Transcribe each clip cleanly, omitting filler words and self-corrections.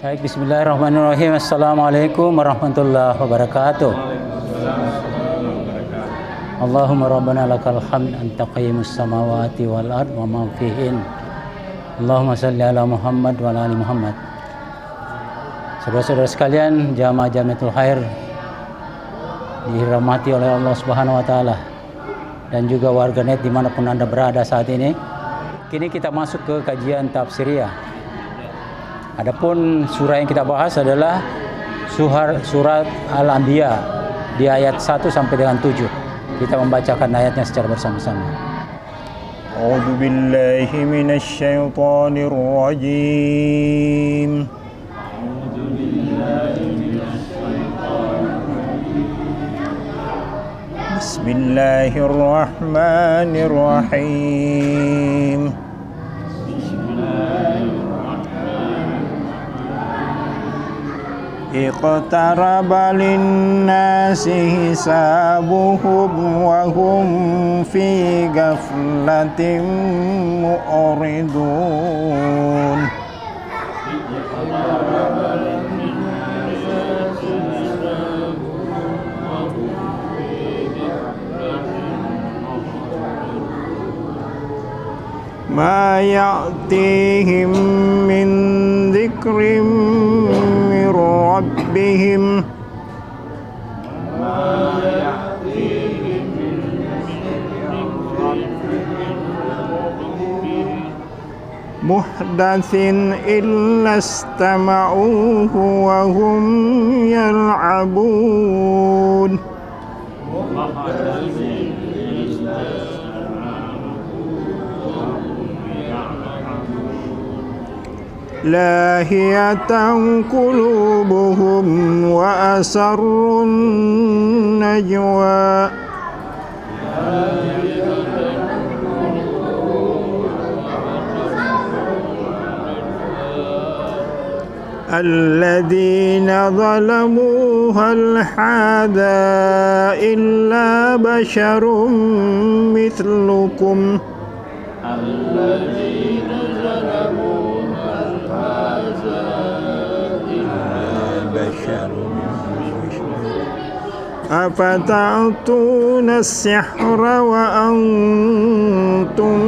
Baik, bismillahirrahmanirrahim. Assalamualaikum warahmatullahi wabarakatuh. Allahumma rabbana lakal hamd anta qayyimus samawati wal ard wa ma fihin. Allahumma salli ala Muhammad wa ala ali Muhammad. Saudara-saudara sekalian, jamaah Jamiatul Khair dirahmati oleh Allah Subhanahu wa taala dan juga warganet dimanapun Anda berada saat ini. Kini kita masuk ke kajian tafsiriyah. Adapun surah yang kita bahas adalah surat Al-Anbiya di ayat 1 sampai dengan 7. Kita membacakan ayatnya secara bersama-sama. A'udzu billahi minasy syaithanir rajim. Bismillahirrahmanirrahim. Iqtaraba linnasi hisabuhum wa hum fi ghaflatin mu'ridun. Ma ya'tihim min dzikrin min rabbihim muhdatsin illa istama'uhu wa hum yal'abun. Lahiyatan qulubuhum wa asarrun najwa. Alladzina zalamu hal hada illa basyarum mithlukum. Afata'tuna as-sihra wa antum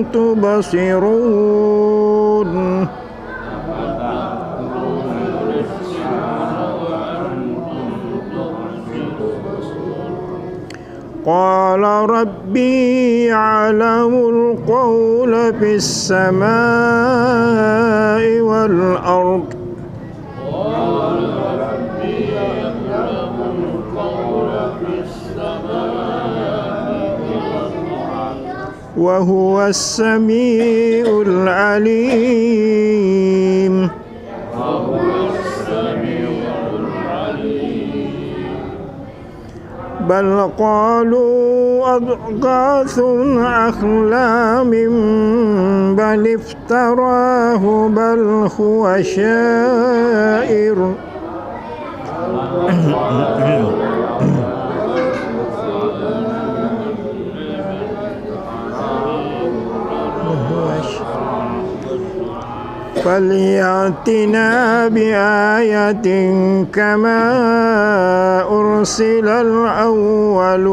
tubsirun. Qala rabbi ya'lamul qawla fis samaa'i wal ard. Wa huwa as-sami'ul 'alim. Bal qalu adghathun ahlamin bal iftarahu bal huwa syair. فليأتنا بآية كما أرسل الأولون.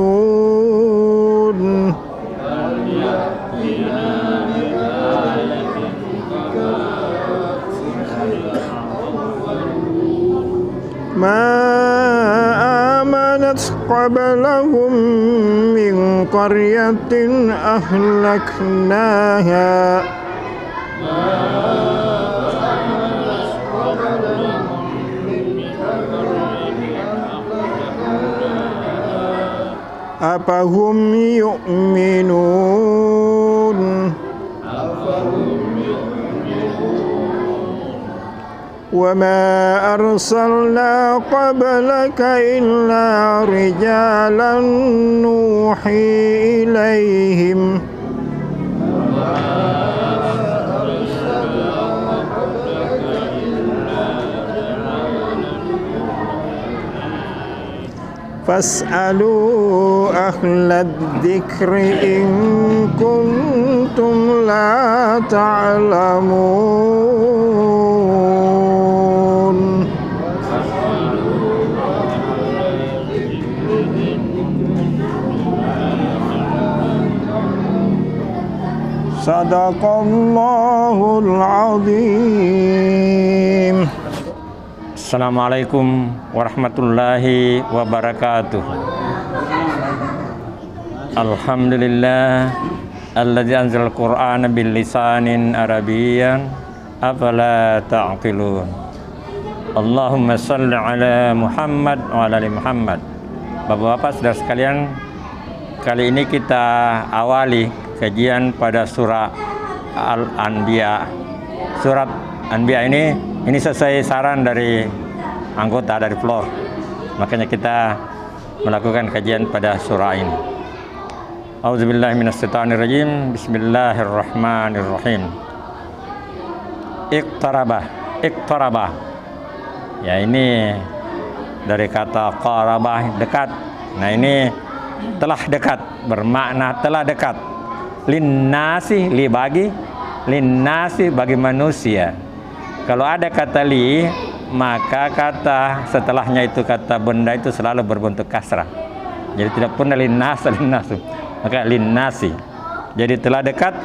ما آمنت قبلهم من قرية أهلكناها Apahum yu'minun. Wa ma arsalna qablaka illa rijalan nuhi ilaihim. Fas'alu ahlad dzikri in kuntum la ta'lamun. Sadaqallahul azim. Assalamualaikum warahmatullahi wabarakatuh. Alhamdulillah alladzi anzalal Qur'ana bil lisanin arabiyyan afala ta'qilun. Allahumma shalli ala Muhammad wa ala ali Muhammad. Bapak-bapak, saudara sekalian, kali ini kita awali kajian pada surah Al-Anbiya. Surat Anbiya ini sesuai saran dari anggota dari floor. Makanya kita melakukan kajian pada surah ini. Auzubillahi minasyaitonirrajim. Bismillahirrahmanirrahim. Iqtarabah. Ya, ini dari kata qarabah, dekat. Nah, ini telah dekat, bermakna telah dekat. Linnasi, linnasi bagi manusia. Kalau ada kata li, maka kata setelahnya itu kata benda itu selalu berbentuk kasrah. Jadi tidak pernah linnasu, maka linnasi. Jadi telah dekat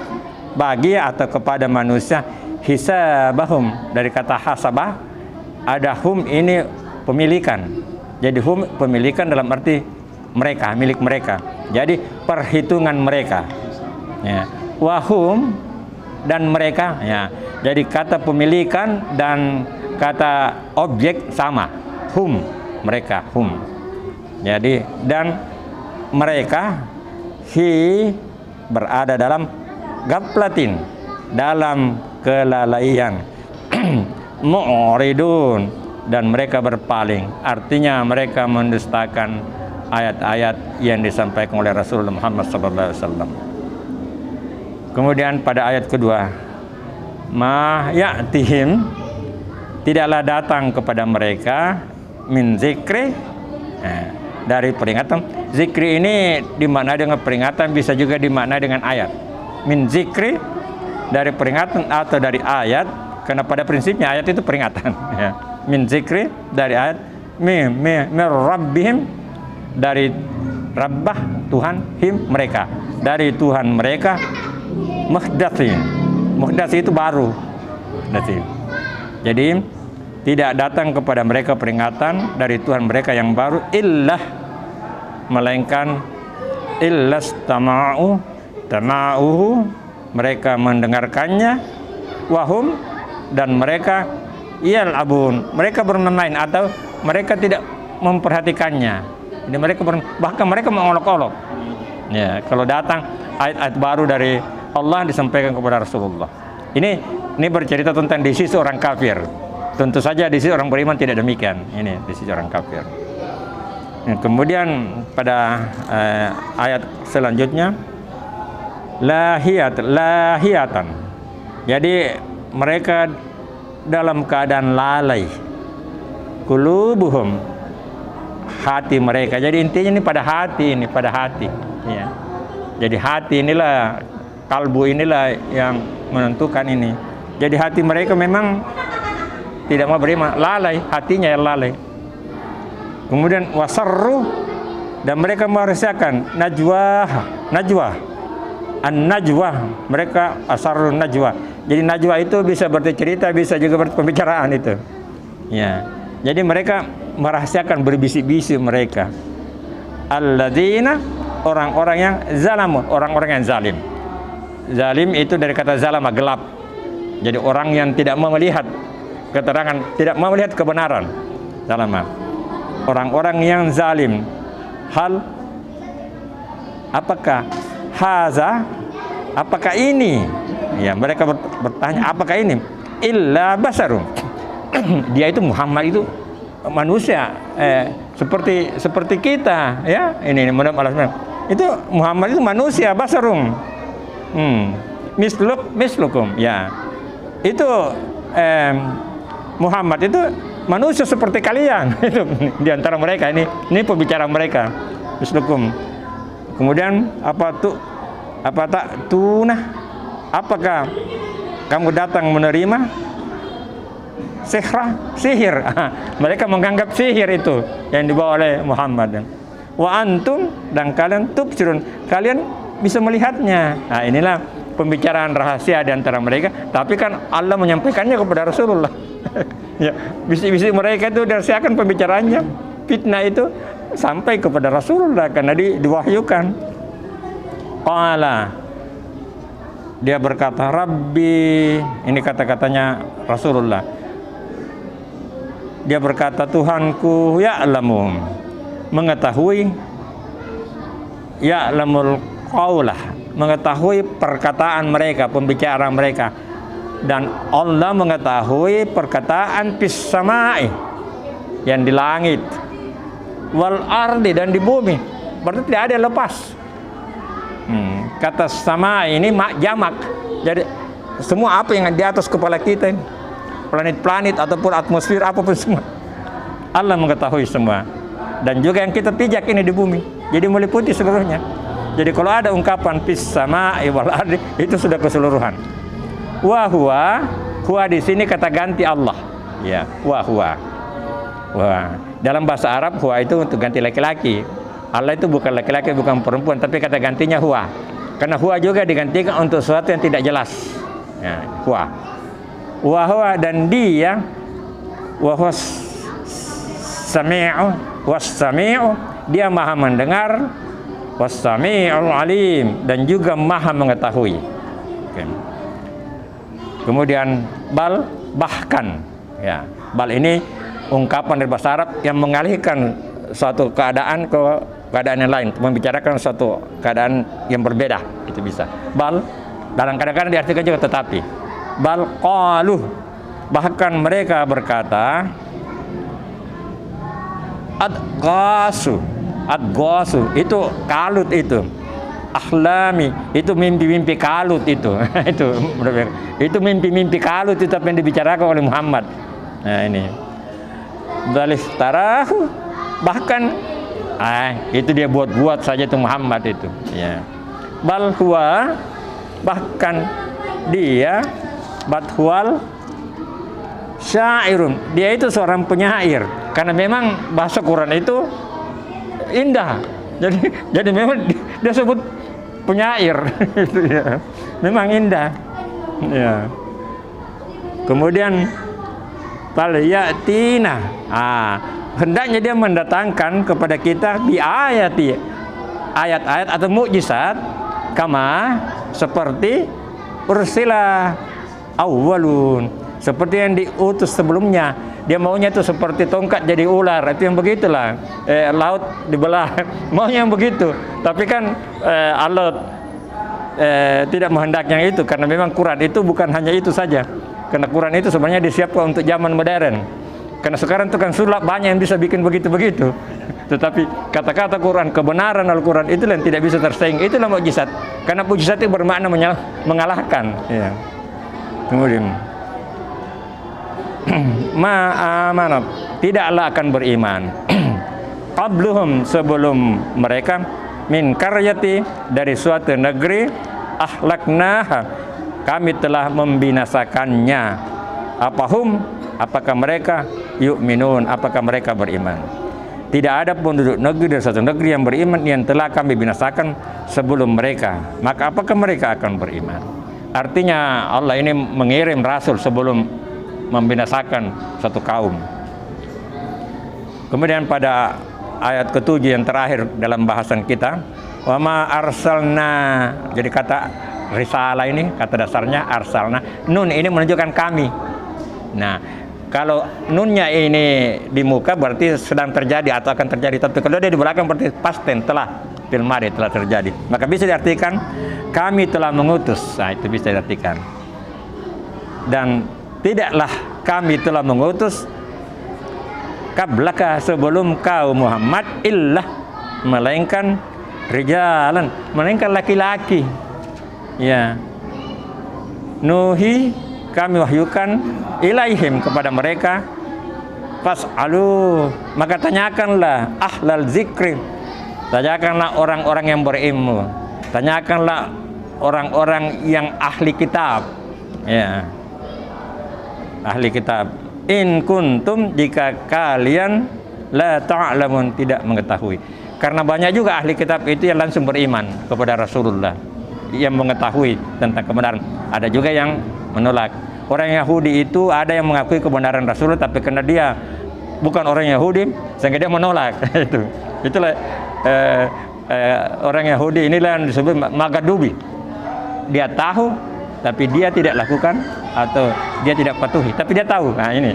bagi atau kepada manusia. Hisabahum, dari kata hasabah, ada hum ini pemilikan. Jadi hum pemilikan dalam arti mereka, milik mereka. Jadi perhitungan mereka. Ya. Wahum, dan mereka, ya. Jadi kata pemilikan dan kata objek sama. Hum, mereka, hum. Jadi dan mereka berada dalam gaflatin, dalam kelalaian. Mu'ridun, dan mereka berpaling. Artinya mereka mendustakan ayat-ayat yang disampaikan oleh Rasulullah Muhammad SAW. Kemudian pada ayat kedua, ma ya'tihim, tidaklah datang kepada mereka min zikri, dari peringatan. Zikri ini dimaknai dengan peringatan, bisa juga dimaknai dengan ayat. Min zikri, dari peringatan atau dari ayat, karena pada prinsipnya ayat itu peringatan. Ya. Min zikri, dari ayat. Min rabbihim, dari rabbah, Tuhan, him, mereka, dari Tuhan mereka. Muhdats itu baru. Jadi tidak datang kepada mereka peringatan dari Tuhan mereka yang baru, melainkan tama'uhu, mereka mendengarkannya, wahum, dan mereka yal'abun, mereka bermain atau mereka tidak memperhatikannya. Jadi mereka bahkan mereka mengolok-olok. Ya, kalau datang ayat-ayat baru dari Allah disampaikan kepada Rasulullah. Ini bercerita tentang di sisi orang kafir. Tentu saja di sisi orang beriman tidak demikian. Ini di sisi orang kafir. Nah, kemudian pada ayat selanjutnya, lahiyatan. Jadi mereka dalam keadaan lalai. Qulubuhum, hati mereka. Jadi intinya ini pada hati. Ya. Jadi hati inilah, kalbu inilah yang menentukan ini. Jadi hati mereka memang tidak mau beriman, lalai, hatinya yang lalai. Kemudian wasarru, dan mereka merahasiakan najwa, an-najwa, mereka asarru najwa. Jadi najwa itu bisa berarti cerita, bisa juga berarti pembicaraan itu. Ya. Jadi mereka merahasiakan, berbisik-bisik mereka. Alladzina, orang-orang yang zalamun, orang-orang yang zalim. Zalim itu dari kata zalama, gelap. Jadi orang yang tidak mau melihat keterangan, tidak mau melihat kebenaran. Zalama. Orang-orang yang zalim. Hal, apakah haza, apakah ini? Ya, mereka bertanya, apakah ini? Illa basarum. Dia itu Muhammad itu manusia, seperti kita, ya. Ini menurut Allah. Itu Muhammad itu manusia, basarum. Mislukum, ya. Itu Muhammad itu manusia seperti kalian. Itu di antara mereka, ini pembicaraan mereka. Mislukum. Kemudian apakah kamu datang menerima sihir? Mereka menganggap sihir itu yang dibawa oleh Muhammad. Wa antum, dan kalian tubsirun, kalian bisa melihatnya. Nah, inilah pembicaraan rahasia di antara mereka, tapi kan Allah menyampaikannya kepada Rasulullah. Ya, bisik-bisik mereka itu dirahasiakan pembicaraannya. Fitnah itu sampai kepada Rasulullah karena diwahyukan. Qala, dia berkata, Rabbi, ini kata-katanya Rasulullah. Dia berkata, Tuhanku ya'lamu, mengetahui, ya'lamul qaulah, mengetahui perkataan mereka, pembicaraan mereka. Dan Allah mengetahui perkataan fis samai, yang di langit, wal ardi, dan di bumi. Berarti tidak ada yang lepas. Kata sama ini jamak. Jadi semua apa yang di atas kepala kita ini, planet-planet ataupun atmosfer apapun semua, Allah mengetahui semua. Dan juga yang kita pijak ini di bumi, jadi meliputi seluruhnya. Jadi kalau ada ungkapan fis samai wal ardi, itu sudah keseluruhan. Wa huwa di sini kata ganti Allah. Ya, wa huwa. Wah, dalam bahasa Arab huwa itu untuk ganti laki-laki. Allah itu bukan laki-laki, bukan perempuan, tapi kata gantinya huwa. Karena huwa juga digantikan untuk sesuatu yang tidak jelas. Ya, huwa. Wa huwa, dan dia wa huwa sami'u was-sami'u, dia maha mendengar, was-sami'ul alim, dan juga maha mengetahui. Oke. Kemudian bal, bahkan, ya, bal ini ungkapan dari bahasa Arab yang mengalihkan suatu keadaan ke keadaan yang lain, membicarakan suatu keadaan yang berbeda, itu bisa. Bal, dalam kadang-kadang diartikan juga tetapi. Bal qalu, bahkan mereka berkata, adghasu, itu kalut itu. Akhlami, itu mimpi-mimpi kalut itu. itu mimpi-mimpi kalut itu apa yang dibicarakan oleh Muhammad. Nah ini. Dalih tarahu, bahkan itu dia buat-buat saja itu Muhammad itu. Ya. Bal huwa, bahkan dia badhual syairun, dia itu seorang penyair. Karena memang bahasa Quran itu indah. Jadi memang dia sebut penyair. Ya. Memang indah. Ya. Kemudian falyatina, hendaknya dia mendatangkan kepada kita bi ayat-ayat atau mukjizat kama, seperti ursila awwalun, seperti yang diutus sebelumnya. Dia maunya itu seperti tongkat jadi ular, itu yang begitulah, laut dibelah, maunya yang begitu. Tapi kan Allah tidak menghendaknya itu, karena memang Quran itu bukan hanya itu saja. Karena Quran itu sebenarnya disiapkan untuk zaman modern. Karena sekarang itu kan sulap banyak yang bisa bikin begitu-begitu. Tetapi kata-kata Quran, kebenaran Al-Quran itulah yang tidak bisa tersaing. Itulah mukjizat. Karena mukjizat itu bermakna mengalahkan. Ya. Kemudian ma'amanat, tidaklah akan beriman. Qabluhum, sebelum mereka, min karyati, dari suatu negeri, ahlaknaha, kami telah membinasakannya. Apakah mereka yu'minun, apakah mereka beriman? Tidak ada penduduk negeri dari satu negeri yang beriman yang telah kami binasakan sebelum mereka. Maka apakah mereka akan beriman? Artinya Allah ini mengirim rasul sebelum membinasakan satu kaum. Kemudian pada ayat ke-7 yang terakhir dalam bahasan kita, wa ma arsalna, jadi kata risalah ini kata dasarnya arsalna. Nun ini menunjukkan kami. Nah, kalau nunnya ini di muka berarti sedang terjadi atau akan terjadi. Tapi kalau dia di belakang berarti past tense, telah, fil madhi, telah terjadi. Maka bisa diartikan kami telah mengutus. Nah, itu bisa diartikan. Dan tidaklah kami telah mengutus qablaka, sebelum kau Muhammad, illah, melainkan rijalan, melainkan laki-laki. Ya, nuhi, kami wahyukan ilaihim, kepada mereka, fas'alu, maka tanyakanlah ahlal zikri, tanyakanlah orang-orang yang berilmu, tanyakanlah orang-orang yang ahli kitab. Ya, ahli kitab, in kuntum, jika kalian la ta'lamun, tidak mengetahui. Karena banyak juga ahli kitab itu yang langsung beriman kepada Rasulullah. yang mengetahui tentang kebenaran. Ada juga yang menolak. Orang Yahudi itu ada yang mengakui kebenaran Rasulullah, tapi karena dia bukan orang Yahudi sehingga dia menolak. Itulah orang Yahudi inilah yang disebut magadubi. Dia tahu tapi dia tidak lakukan atau dia tidak patuhi, tapi dia tahu. Nah ini.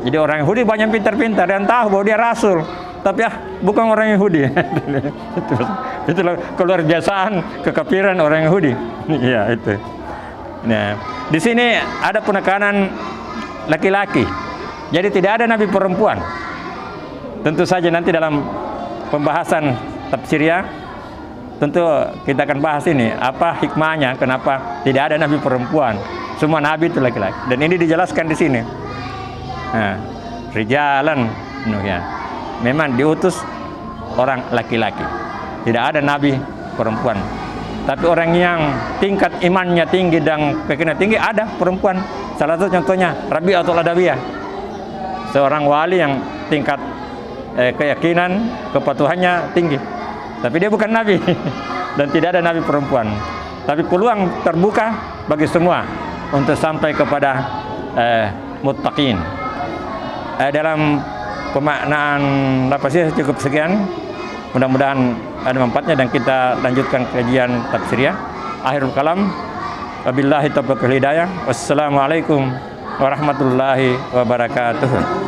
Jadi orang Yahudi banyak pintar-pintar dan tahu bahwa dia rasul, tapi bukan orang Yahudi. Itulah keluar biasaan kekafiran orang Yahudi. Iya itu. Nah, di sini ada penekanan laki-laki. Jadi tidak ada nabi perempuan. Tentu saja nanti dalam pembahasan tafsiriyah tentu kita akan bahas ini apa hikmahnya kenapa tidak ada nabi perempuan. Semua nabi itu laki-laki. Dan ini dijelaskan di sini. Nah, rijalan ya. Memang diutus orang laki-laki. Tidak ada nabi perempuan. Tapi orang yang tingkat imannya tinggi dan keyakinan tinggi ada perempuan. Salah satu contohnya Rabi'atul Adawiyah. Seorang wali yang tingkat keyakinan, kepatuhannya tinggi. Tapi dia bukan nabi dan tidak ada nabi perempuan. Tapi peluang terbuka bagi semua untuk sampai kepada muttaqin. Dalam pemaknaan lapasnya cukup sekian. Mudah-mudahan ada manfaatnya dan kita lanjutkan kajian tafsiriyah. Akhirul kalam. Wabillahi taufiq wal hidayah. Wassalamualaikum warahmatullahi wabarakatuh.